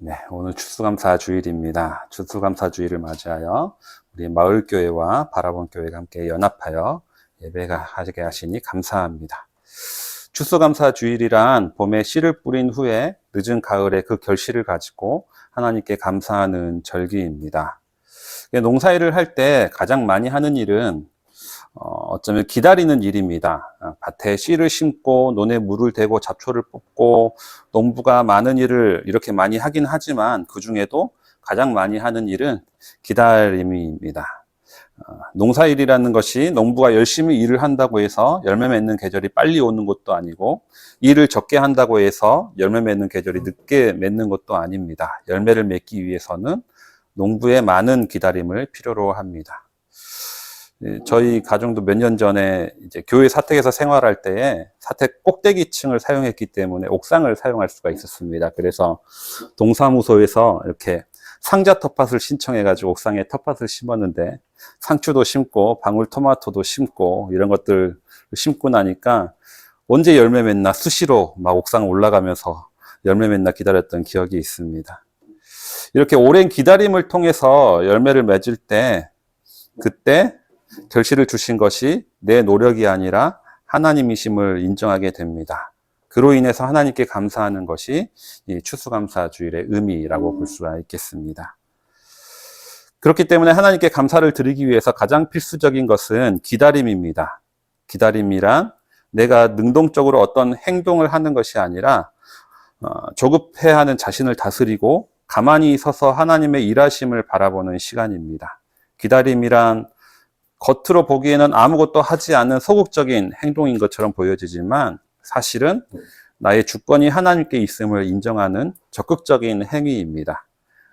네, 오늘 추수감사 주일입니다. 추수감사 주일을 맞이하여 우리 마을교회와 바라본교회가 함께 연합하여 예배가 하게 하시니 감사합니다. 추수감사 주일이란 봄에 씨를 뿌린 후에 늦은 가을에 그 결실을 가지고 하나님께 감사하는 절기입니다. 농사일을 할 때 가장 많이 하는 일은 어쩌면 기다리는 일입니다. 밭에 씨를 심고 논에 물을 대고 잡초를 뽑고 농부가 많은 일을 이렇게 많이 하긴 하지만 그 중에도 가장 많이 하는 일은 기다림입니다. 농사일이라는 것이 농부가 열심히 일을 한다고 해서 열매 맺는 계절이 빨리 오는 것도 아니고 일을 적게 한다고 해서 열매 맺는 계절이 늦게 맺는 것도 아닙니다. 열매를 맺기 위해서는 농부의 많은 기다림을 필요로 합니다. 저희 가정도 몇 년 전에 이제 교회 사택에서 생활할 때에 사택 꼭대기층을 사용했기 때문에 옥상을 사용할 수가 있었습니다. 그래서 동사무소에서 이렇게 상자 텃밭을 신청해가지고 옥상에 텃밭을 심었는데 상추도 심고 방울토마토도 심고 이런 것들 심고 나니까 언제 열매 맺나 수시로 막 옥상 올라가면서 열매 맺나 기다렸던 기억이 있습니다. 이렇게 오랜 기다림을 통해서 열매를 맺을 때 그때 결실을 주신 것이 내 노력이 아니라 하나님이심을 인정하게 됩니다. 그로 인해서 하나님께 감사하는 것이 이 추수감사주일의 의미라고 볼 수가 있겠습니다. 그렇기 때문에 하나님께 감사를 드리기 위해서 가장 필수적인 것은 기다림입니다. 기다림이란 내가 능동적으로 어떤 행동을 하는 것이 아니라 조급해하는 자신을 다스리고 가만히 서서 하나님의 일하심을 바라보는 시간입니다. 기다림이란 겉으로 보기에는 아무것도 하지 않는 소극적인 행동인 것처럼 보여지지만 사실은 나의 주권이 하나님께 있음을 인정하는 적극적인 행위입니다.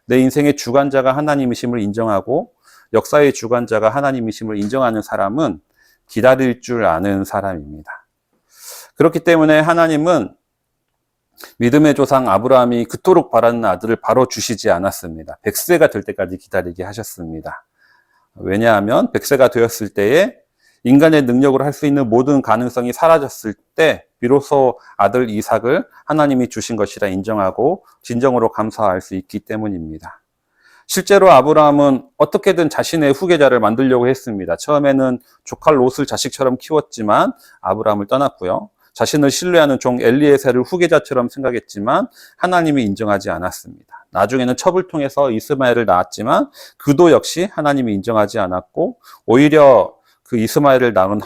내 인생의 주관자가 하나님이심을 인정하고 역사의 주관자가 하나님이심을 인정하는 사람은 기다릴 줄 아는 사람입니다. 그렇기 때문에 하나님은 믿음의 조상 아브라함이 그토록 바라는 아들을 바로 주시지 않았습니다. 100세가 될 때까지 기다리게 하셨습니다. 왜냐하면 100세가 되었을 때에 인간의 능력으로 할 수 있는 모든 가능성이 사라졌을 때 비로소 아들 이삭을 하나님이 주신 것이라 인정하고 진정으로 감사할 수 있기 때문입니다. 실제로 아브라함은 어떻게든 자신의 후계자를 만들려고 했습니다. 처음에는 조카 롯을 자식처럼 키웠지만 아브라함을 떠났고요. 자신을 신뢰하는 종 엘리에셀을 후계자처럼 생각했지만 하나님이 인정하지 않았습니다. 나중에는 첩을 통해서 이스마엘을 낳았지만 그도 역시 하나님이 인정하지 않았고 오히려 그 이스마엘을 낳은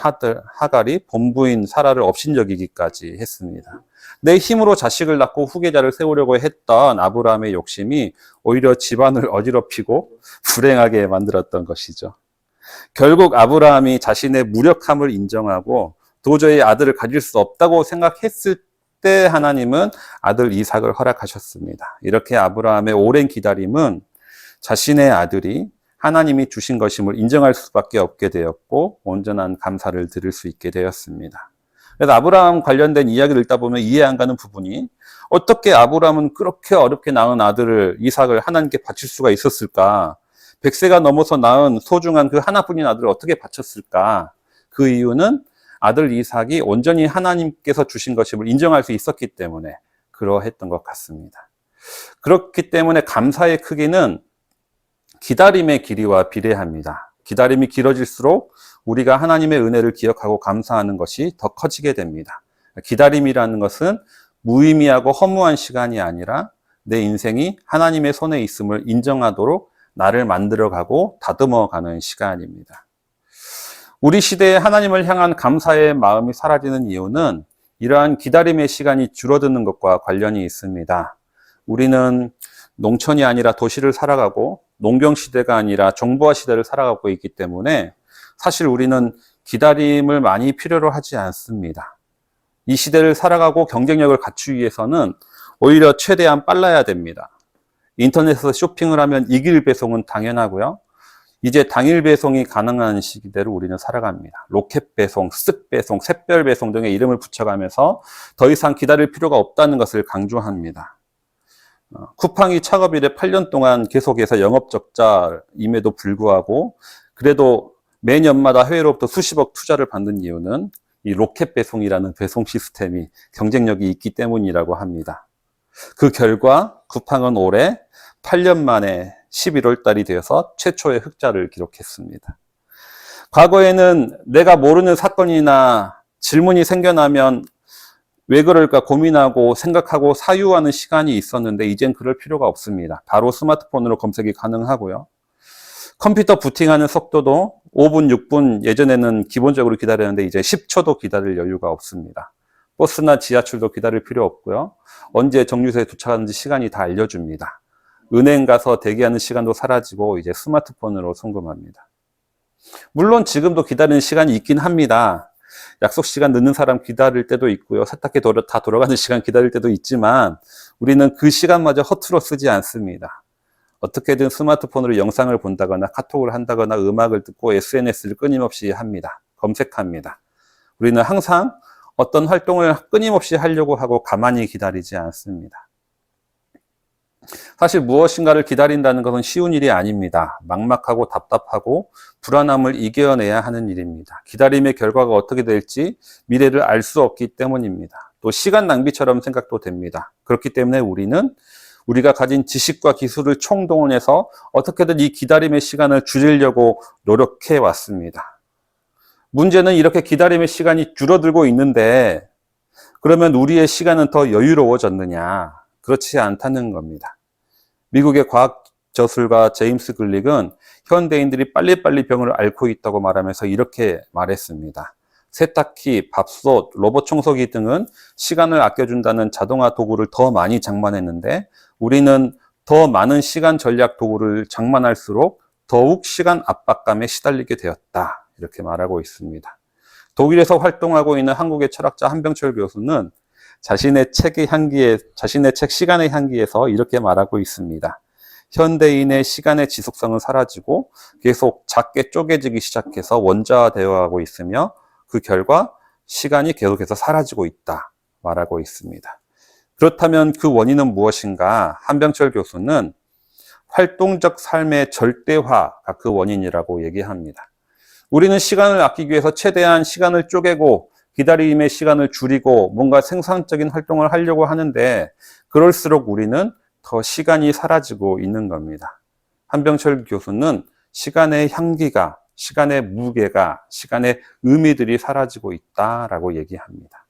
하갈이 본부인 사라를 업신여기기까지 했습니다. 내 힘으로 자식을 낳고 후계자를 세우려고 했던 아브라함의 욕심이 오히려 집안을 어지럽히고 불행하게 만들었던 것이죠. 결국 아브라함이 자신의 무력함을 인정하고 도저히 아들을 가질 수 없다고 생각했을 때 하나님은 아들 이삭을 허락하셨습니다. 이렇게 아브라함의 오랜 기다림은 자신의 아들이 하나님이 주신 것임을 인정할 수밖에 없게 되었고 온전한 감사를 드릴 수 있게 되었습니다. 그래서 아브라함 관련된 이야기를 읽다 보면 이해 안 가는 부분이 어떻게 아브라함은 그렇게 어렵게 낳은 아들을 이삭을 하나님께 바칠 수가 있었을까? 100세가 넘어서 낳은 소중한 그 하나뿐인 아들을 어떻게 바쳤을까? 그 이유는 아들 이삭이 온전히 하나님께서 주신 것임을 인정할 수 있었기 때문에 그러했던 것 같습니다. 그렇기 때문에 감사의 크기는 기다림의 길이와 비례합니다. 기다림이 길어질수록 우리가 하나님의 은혜를 기억하고 감사하는 것이 더 커지게 됩니다. 기다림이라는 것은 무의미하고 허무한 시간이 아니라 내 인생이 하나님의 손에 있음을 인정하도록 나를 만들어가고 다듬어가는 시간입니다. 우리 시대에 하나님을 향한 감사의 마음이 사라지는 이유는 이러한 기다림의 시간이 줄어드는 것과 관련이 있습니다. 우리는 농촌이 아니라 도시를 살아가고 농경 시대가 아니라 정보화 시대를 살아가고 있기 때문에 사실 우리는 기다림을 많이 필요로 하지 않습니다. 이 시대를 살아가고 경쟁력을 갖추기 위해서는 오히려 최대한 빨라야 됩니다. 인터넷에서 쇼핑을 하면 이길 배송은 당연하고요. 이제 당일 배송이 가능한 시기대로 우리는 살아갑니다. 로켓 배송, 쓱 배송, 샛별 배송 등의 이름을 붙여가면서 더 이상 기다릴 필요가 없다는 것을 강조합니다. 쿠팡이 창업 이래 8년 동안 계속해서 영업적자임에도 불구하고 그래도 매년마다 해외로부터 수십억 투자를 받는 이유는 이 로켓 배송이라는 배송 시스템이 경쟁력이 있기 때문이라고 합니다. 그 결과 쿠팡은 올해 8년 만에 11월 달이 되어서 최초의 흑자를 기록했습니다. 과거에는 내가 모르는 사건이나 질문이 생겨나면 왜 그럴까 고민하고 생각하고 사유하는 시간이 있었는데 이젠 그럴 필요가 없습니다. 바로 스마트폰으로 검색이 가능하고요. 컴퓨터 부팅하는 속도도 5분, 6분 예전에는 기본적으로 기다렸는데 이제 10초도 기다릴 여유가 없습니다. 버스나 지하철도 기다릴 필요 없고요. 언제 정류소에 도착하는지 시간이 다 알려줍니다. 은행 가서 대기하는 시간도 사라지고 이제 스마트폰으로 송금합니다. 물론 지금도 기다리는 시간이 있긴 합니다. 약속 시간 늦는 사람 기다릴 때도 있고요. 세탁기 다 돌아가는 시간 기다릴 때도 있지만 우리는 그 시간마저 허투루 쓰지 않습니다. 어떻게든 스마트폰으로 영상을 본다거나 카톡을 한다거나 음악을 듣고 SNS를 끊임없이 합니다. 검색합니다. 우리는 항상 어떤 활동을 끊임없이 하려고 하고 가만히 기다리지 않습니다. 사실 무엇인가를 기다린다는 것은 쉬운 일이 아닙니다. 막막하고 답답하고 불안함을 이겨내야 하는 일입니다. 기다림의 결과가 어떻게 될지 미래를 알 수 없기 때문입니다. 또 시간 낭비처럼 생각도 됩니다. 그렇기 때문에 우리는 우리가 가진 지식과 기술을 총동원해서 어떻게든 이 기다림의 시간을 줄이려고 노력해 왔습니다. 문제는 이렇게 기다림의 시간이 줄어들고 있는데 그러면 우리의 시간은 더 여유로워졌느냐? 그렇지 않다는 겁니다. 미국의 과학 저술가 제임스 글릭은 현대인들이 빨리빨리 병을 앓고 있다고 말하면서 이렇게 말했습니다. 세탁기, 밥솥, 로봇 청소기 등은 시간을 아껴준다는 자동화 도구를 더 많이 장만했는데 우리는 더 많은 시간 전략 도구를 장만할수록 더욱 시간 압박감에 시달리게 되었다. 이렇게 말하고 있습니다. 독일에서 활동하고 있는 한국의 철학자 한병철 교수는 자신의 책 시간의 향기에서 이렇게 말하고 있습니다. 현대인의 시간의 지속성은 사라지고 계속 작게 쪼개지기 시작해서 원자되어가고 있으며 그 결과 시간이 계속해서 사라지고 있다 말하고 있습니다. 그렇다면 그 원인은 무엇인가? 한병철 교수는 활동적 삶의 절대화가 그 원인이라고 얘기합니다. 우리는 시간을 아끼기 위해서 최대한 시간을 쪼개고 기다림의 시간을 줄이고 뭔가 생산적인 활동을 하려고 하는데 그럴수록 우리는 더 시간이 사라지고 있는 겁니다. 한병철 교수는 시간의 향기가, 시간의 무게가, 시간의 의미들이 사라지고 있다라고 얘기합니다.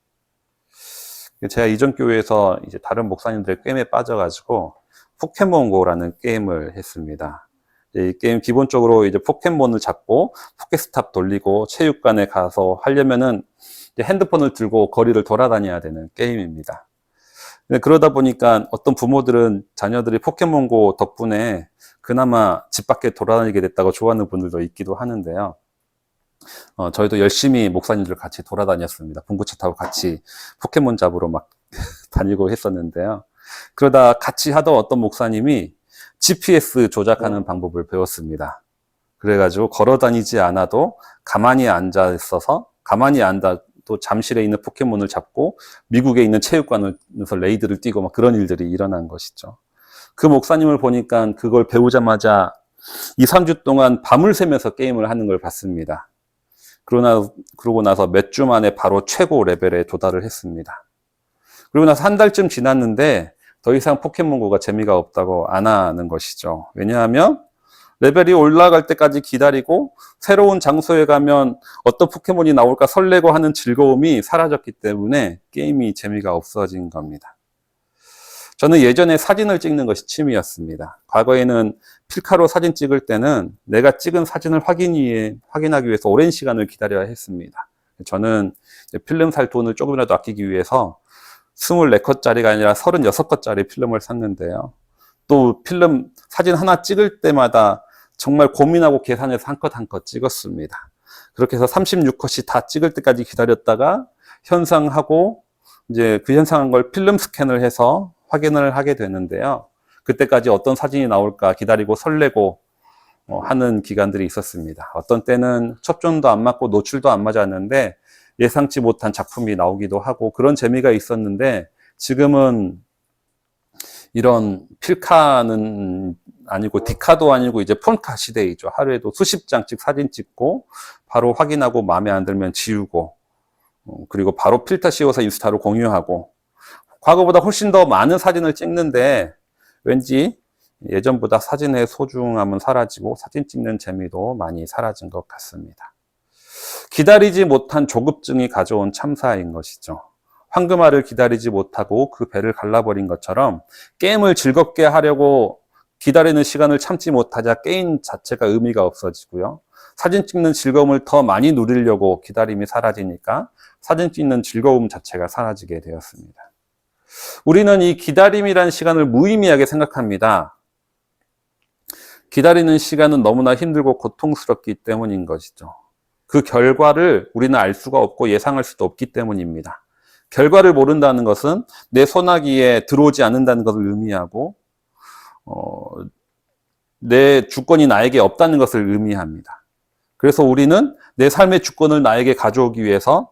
제가 이전 교회에서 이제 다른 목사님들의 게임에 빠져가지고 포켓몬고라는 게임을 했습니다. 이 게임 기본적으로 이제 포켓몬을 잡고 포켓스탑 돌리고 체육관에 가서 하려면은 핸드폰을 들고 거리를 돌아다녀야 되는 게임입니다. 그러다 보니까 어떤 부모들은 자녀들이 포켓몬고 덕분에 그나마 집 밖에 돌아다니게 됐다고 좋아하는 분들도 있기도 하는데요. 저희도 열심히 목사님들 같이 돌아다녔습니다. 봉구차 타고 같이 포켓몬 잡으러 막 다니고 했었는데요. 그러다 같이 하던 어떤 목사님이 GPS 조작하는 방법을 배웠습니다. 그래가지고 걸어 다니지 않아도 가만히 앉아 또 잠실에 있는 포켓몬을 잡고 미국에 있는 체육관에서 레이드를 뛰고 막 그런 일들이 일어난 것이죠. 그 목사님을 보니까 그걸 배우자마자 2, 3주 동안 밤을 새면서 게임을 하는 걸 봤습니다. 그러고 나서 몇 주 만에 바로 최고 레벨에 도달을 했습니다. 그리고 나서 한 달쯤 지났는데 더 이상 포켓몬고가 재미가 없다고 안 하는 것이죠. 왜냐하면 레벨이 올라갈 때까지 기다리고 새로운 장소에 가면 어떤 포켓몬이 나올까 설레고 하는 즐거움이 사라졌기 때문에 게임이 재미가 없어진 겁니다. 저는 예전에 사진을 찍는 것이 취미였습니다. 과거에는 필카로 사진 찍을 때는 내가 찍은 사진을 확인하기 위해서 오랜 시간을 기다려야 했습니다. 저는 필름 살 돈을 조금이라도 아끼기 위해서 24컷짜리가 아니라 36컷짜리 필름을 샀는데요. 또 필름 사진 하나 찍을 때마다 정말 고민하고 계산해서 한 컷 한 컷 찍었습니다. 그렇게 해서 36컷이 다 찍을 때까지 기다렸다가 현상하고 이제 그 현상한 걸 필름 스캔을 해서 확인을 하게 되는데요. 그때까지 어떤 사진이 나올까 기다리고 설레고 하는 기간들이 있었습니다. 어떤 때는 초점도 안 맞고 노출도 안 맞았는데 예상치 못한 작품이 나오기도 하고 그런 재미가 있었는데 지금은 이런 필카는 아니고 디카도 아니고 이제 폰카 시대이죠. 하루에도 수십 장씩 사진 찍고 바로 확인하고 마음에 안 들면 지우고 그리고 바로 필터 씌워서 인스타로 공유하고 과거보다 훨씬 더 많은 사진을 찍는데 왠지 예전보다 사진의 소중함은 사라지고 사진 찍는 재미도 많이 사라진 것 같습니다. 기다리지 못한 조급증이 가져온 참사인 것이죠. 황금알을 기다리지 못하고 그 배를 갈라버린 것처럼 게임을 즐겁게 하려고 기다리는 시간을 참지 못하자 게임 자체가 의미가 없어지고요. 사진 찍는 즐거움을 더 많이 누리려고 기다림이 사라지니까 사진 찍는 즐거움 자체가 사라지게 되었습니다. 우리는 이 기다림이라는 시간을 무의미하게 생각합니다. 기다리는 시간은 너무나 힘들고 고통스럽기 때문인 것이죠. 그 결과를 우리는 알 수가 없고 예상할 수도 없기 때문입니다. 결과를 모른다는 것은 내 손아귀에 들어오지 않는다는 것을 의미하고 내 주권이 나에게 없다는 것을 의미합니다. 그래서 우리는 내 삶의 주권을 나에게 가져오기 위해서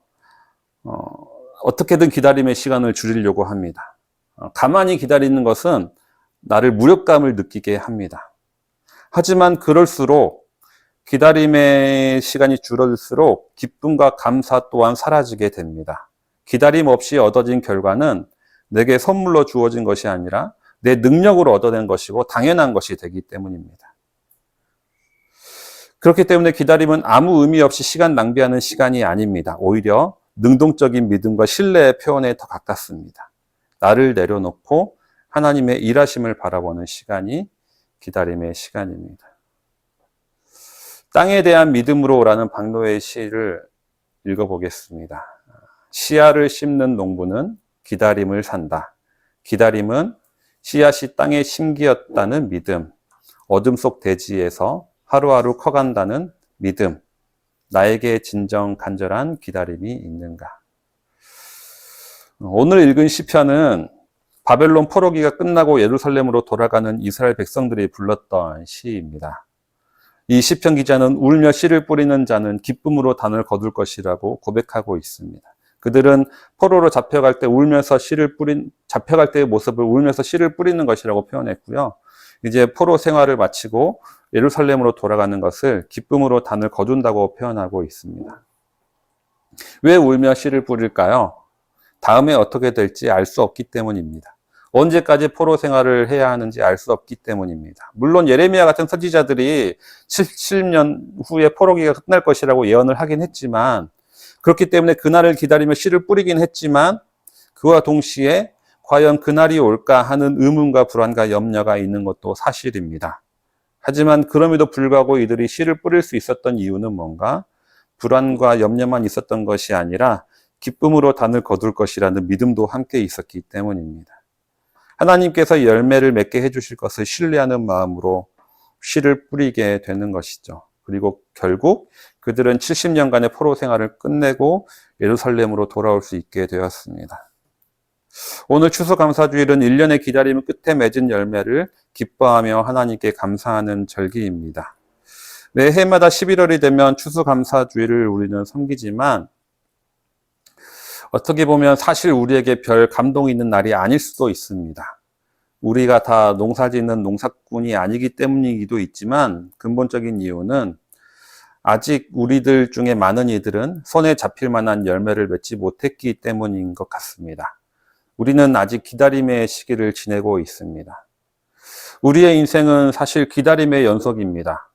어떻게든 기다림의 시간을 줄이려고 합니다. 가만히 기다리는 것은 나를 무력감을 느끼게 합니다. 하지만 그럴수록 기다림의 시간이 줄어들수록 기쁨과 감사 또한 사라지게 됩니다. 기다림 없이 얻어진 결과는 내게 선물로 주어진 것이 아니라 내 능력으로 얻어낸 것이고 당연한 것이 되기 때문입니다. 그렇기 때문에 기다림은 아무 의미 없이 시간 낭비하는 시간이 아닙니다. 오히려 능동적인 믿음과 신뢰의 표현에 더 가깝습니다. 나를 내려놓고 하나님의 일하심을 바라보는 시간이 기다림의 시간입니다. 땅에 대한 믿음으로라는 박노의 시를 읽어보겠습니다. 씨앗을 심는 농부는 기다림을 산다. 기다림은 씨앗이 땅에 심기었다는 믿음, 어둠 속 대지에서 하루하루 커간다는 믿음, 나에게 진정 간절한 기다림이 있는가? 오늘 읽은 시편은 바벨론 포로기가 끝나고 예루살렘으로 돌아가는 이스라엘 백성들이 불렀던 시입니다. 이 시편 기자는 울며 씨를 뿌리는 자는 기쁨으로 단을 거둘 것이라고 고백하고 있습니다. 그들은 포로로 잡혀갈 때 잡혀갈 때의 모습을 울면서 씨를 뿌리는 것이라고 표현했고요. 이제 포로 생활을 마치고 예루살렘으로 돌아가는 것을 기쁨으로 단을 거둔다고 표현하고 있습니다. 왜 울며 씨를 뿌릴까요? 다음에 어떻게 될지 알 수 없기 때문입니다. 언제까지 포로 생활을 해야 하는지 알 수 없기 때문입니다. 물론 예레미야 같은 선지자들이 70년 후에 포로기가 끝날 것이라고 예언을 하긴 했지만, 그렇기 때문에 그날을 기다리며 씨를 뿌리긴 했지만 그와 동시에 과연 그날이 올까 하는 의문과 불안과 염려가 있는 것도 사실입니다. 하지만 그럼에도 불구하고 이들이 씨를 뿌릴 수 있었던 이유는 뭔가? 불안과 염려만 있었던 것이 아니라 기쁨으로 단을 거둘 것이라는 믿음도 함께 있었기 때문입니다. 하나님께서 열매를 맺게 해주실 것을 신뢰하는 마음으로 씨를 뿌리게 되는 것이죠. 그리고 결국 그들은 70년간의 포로 생활을 끝내고 예루살렘으로 돌아올 수 있게 되었습니다. 오늘 추수감사주일은 1년의 기다림 끝에 맺은 열매를 기뻐하며 하나님께 감사하는 절기입니다. 매 해마다 11월이 되면 추수감사주일을 우리는 섬기지만 어떻게 보면 사실 우리에게 별 감동이 있는 날이 아닐 수도 있습니다. 우리가 다 농사짓는 농사꾼이 아니기 때문이기도 있지만 근본적인 이유는 아직 우리들 중에 많은 이들은 손에 잡힐 만한 열매를 맺지 못했기 때문인 것 같습니다. 우리는 아직 기다림의 시기를 지내고 있습니다. 우리의 인생은 사실 기다림의 연속입니다.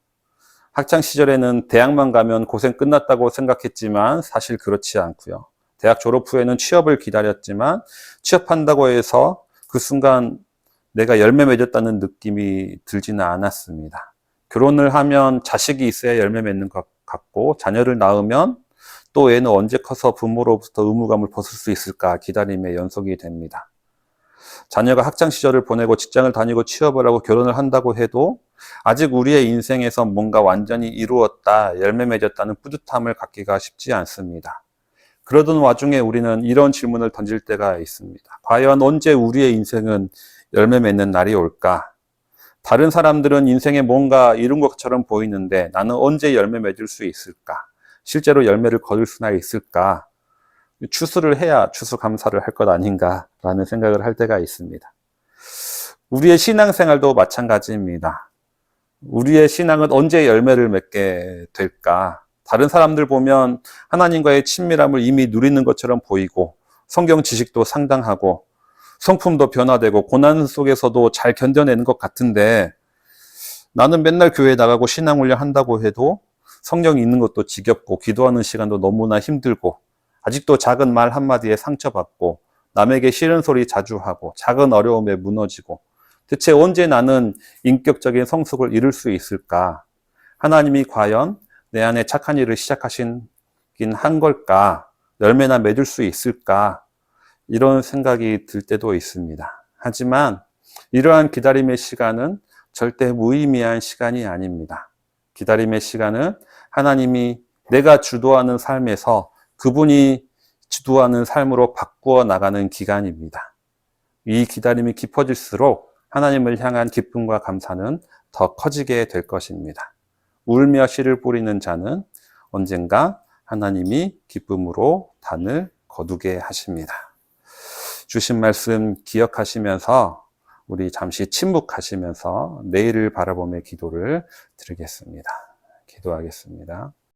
학창시절에는 대학만 가면 고생 끝났다고 생각했지만 사실 그렇지 않고요. 대학 졸업 후에는 취업을 기다렸지만 취업한다고 해서 그 순간 내가 열매 맺었다는 느낌이 들지는 않았습니다. 결혼을 하면 자식이 있어야 열매 맺는 것 같고 자녀를 낳으면 또 얘는 언제 커서 부모로부터 의무감을 벗을 수 있을까 기다림의 연속이 됩니다. 자녀가 학창시절을 보내고 직장을 다니고 취업을 하고 결혼을 한다고 해도 아직 우리의 인생에서 뭔가 완전히 이루었다, 열매 맺었다는 뿌듯함을 갖기가 쉽지 않습니다. 그러던 와중에 우리는 이런 질문을 던질 때가 있습니다. 과연 언제 우리의 인생은 열매 맺는 날이 올까? 다른 사람들은 인생에 뭔가 이룬 것처럼 보이는데 나는 언제 열매 맺을 수 있을까? 실제로 열매를 거둘 수나 있을까? 추수를 해야 추수감사를 할 것 아닌가라는 생각을 할 때가 있습니다. 우리의 신앙생활도 마찬가지입니다. 우리의 신앙은 언제 열매를 맺게 될까? 다른 사람들 보면 하나님과의 친밀함을 이미 누리는 것처럼 보이고 성경 지식도 상당하고 성품도 변화되고 고난 속에서도 잘 견뎌내는 것 같은데 나는 맨날 교회 나가고 신앙훈련 한다고 해도 성령이 있는 것도 지겹고 기도하는 시간도 너무나 힘들고 아직도 작은 말 한마디에 상처받고 남에게 싫은 소리 자주 하고 작은 어려움에 무너지고 대체 언제 나는 인격적인 성숙을 이룰 수 있을까? 하나님이 과연 내 안에 착한 일을 시작하신 한 걸까? 열매나 맺을 수 있을까? 이런 생각이 들 때도 있습니다. 하지만 이러한 기다림의 시간은 절대 무의미한 시간이 아닙니다. 기다림의 시간은 하나님이 내가 주도하는 삶에서 그분이 주도하는 삶으로 바꾸어 나가는 기간입니다. 이 기다림이 깊어질수록 하나님을 향한 기쁨과 감사는 더 커지게 될 것입니다. 울며 씨를 뿌리는 자는 언젠가 하나님이 기쁨으로 단을 거두게 하십니다. 주신 말씀 기억하시면서 우리 잠시 침묵하시면서 내일을 바라보며 기도를 드리겠습니다. 기도하겠습니다.